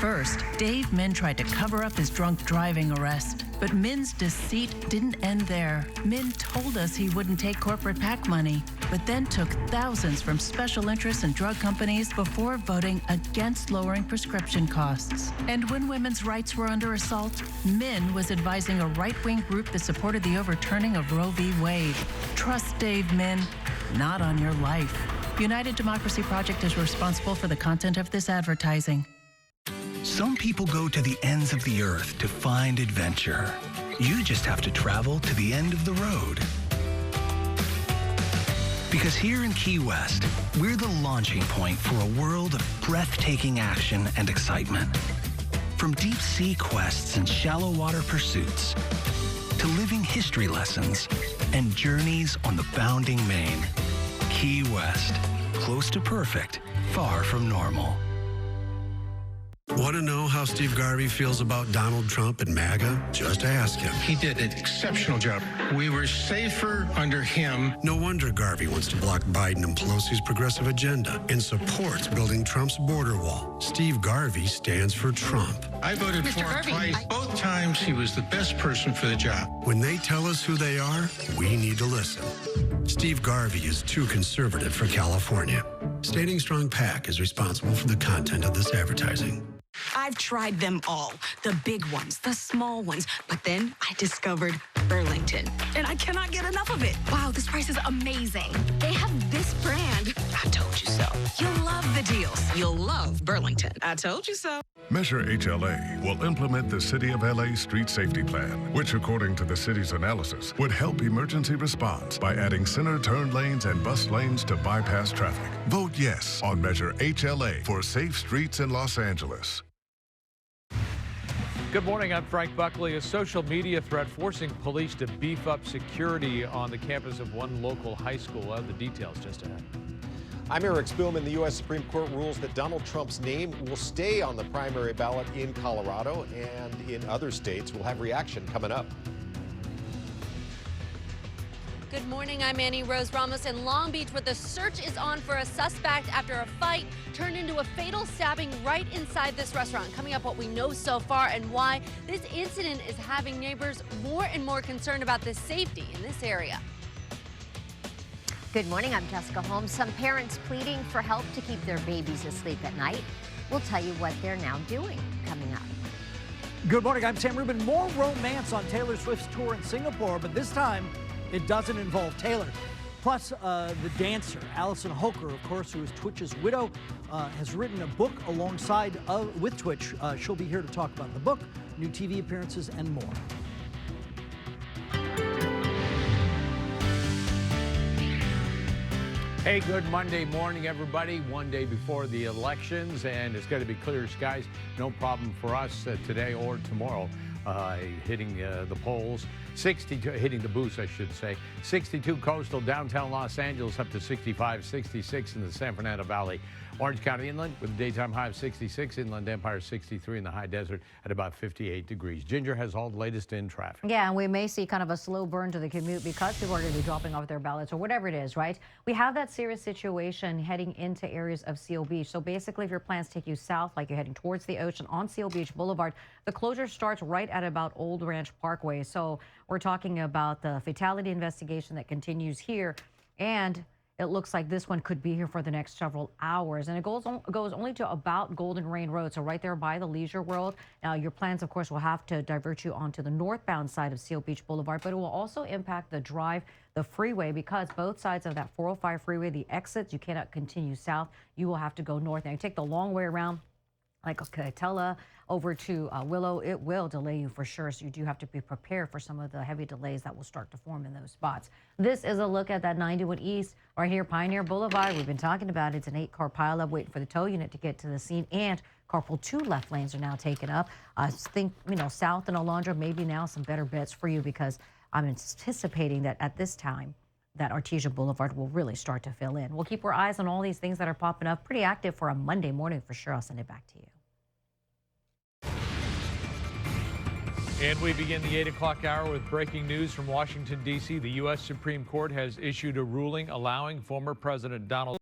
First, Dave Min tried to cover up his drunk driving arrest. But Min's deceit didn't end there. Min told us he wouldn't take corporate PAC money, but then took thousands from special interests and drug companies before voting against lowering prescription costs. And when women's rights were under assault, Min was advising a right-wing group that supported the overturning of Roe v. Wade. Trust Dave Min, not on your life. United Democracy Project is responsible for the content of this advertising. Some people go to the ends of the earth to find adventure. You just have to travel to the end of the road. Because here in Key West, we're the launching point for a world of breathtaking action and excitement. From deep sea quests and shallow water pursuits, to living history lessons and journeys on the bounding main. Key West, close to perfect, far from normal. Want to know how Steve Garvey feels about Donald Trump and MAGA? Just ask him. He did an exceptional job. We were safer under him. No wonder Garvey wants to block Biden and Pelosi's progressive agenda and supports building Trump's border wall. Steve Garvey stands for Trump. I voted for him twice. Both times he was the best person for the job. When they tell us who they are, we need to listen. Steve Garvey is too conservative for California. Standing Strong PAC is responsible for the content of this advertising. I've tried them all, the big ones, the small ones, but then I discovered Burlington, and I cannot get enough of it. Wow, this price is amazing. They have this brand. I told you so. You'll love the deals. You'll love Burlington. I told you so. Measure HLA will implement the City of LA Street Safety Plan, which, according to the city's analysis, would help emergency response by adding center turn lanes and bus lanes to bypass traffic. Vote yes on Measure HLA for safe streets in Los Angeles. Good morning, I'm Frank Buckley. A social media threat forcing police to beef up security on the campus of one local high school. We'll have the details just ahead. I'm Eric Spielman. The U.S. Supreme Court rules that Donald Trump's name will stay on the primary ballot in Colorado and in other states. We'll have reaction coming up. Good morning, I'm Annie Rose Ramos in Long Beach, where the search is on for a suspect after a fight turned into a fatal stabbing right inside this restaurant. Coming up, what we know so far and why this incident is having neighbors more and more concerned about the safety in this area. Good morning, I'm Jessica Holmes. Some parents pleading for help to keep their babies asleep at night. We'll tell you what they're now doing coming up. Good morning, I'm Sam Rubin. More romance on Taylor Swift's tour in Singapore, but this time it doesn't involve Taylor. Plus, the dancer, Allison Hoker, of course, who is Twitch's widow, has written a book alongside with Twitch. She'll be here to talk about the book, new TV appearances, and more. Hey, good Monday morning, everybody. One day before the elections, and it's going to be clear skies. No problem for us today or tomorrow. Hitting the polls, 62, hitting the booths, I should say. 62 coastal, downtown Los Angeles up to 65, 66 in the San Fernando Valley. Orange County inland with a daytime high of 66, Inland Empire 63, in the high desert at about 58 degrees. Ginger has all the latest in traffic. Yeah, and we may see kind of a slow burn to the commute because people are going to be dropping off their ballots or whatever it is, right? We have that serious situation heading into areas of Seal Beach. So basically, if your plans take you south, like you're heading towards the ocean on Seal Beach Boulevard, the closure starts right at about Old Ranch Parkway. So we're talking about the fatality investigation that continues here, and it looks like this one could be here for the next several hours. And it goes only to about Golden Rain Road, so right there by the Leisure World. Now, your plans, of course, will have to divert you onto the northbound side of Seal Beach Boulevard, but it will also impact the drive, the freeway, because both sides of that 405 freeway, the exits, you cannot continue south. You will have to go north. Now, you take the long way around, like Ktla over to Willow, it will delay you for sure. So you do have to be prepared for some of the heavy delays that will start to form in those spots. This is a look at that 91 East right here, Pioneer Boulevard. We've been talking about it. It's an 8-car pileup waiting for the tow unit to get to the scene, and carpool 2 left lanes are now taken up. I think, south and Alondra, maybe now some better bets for you, because I'm anticipating that at this time, that Artesia Boulevard will really start to fill in. We'll keep our eyes on all these things that are popping up. Pretty active for a Monday morning for sure. I'll send it back to you. And we begin the 8 o'clock hour with breaking news from Washington, D.C. The U.S. Supreme Court has issued a ruling allowing former President Donald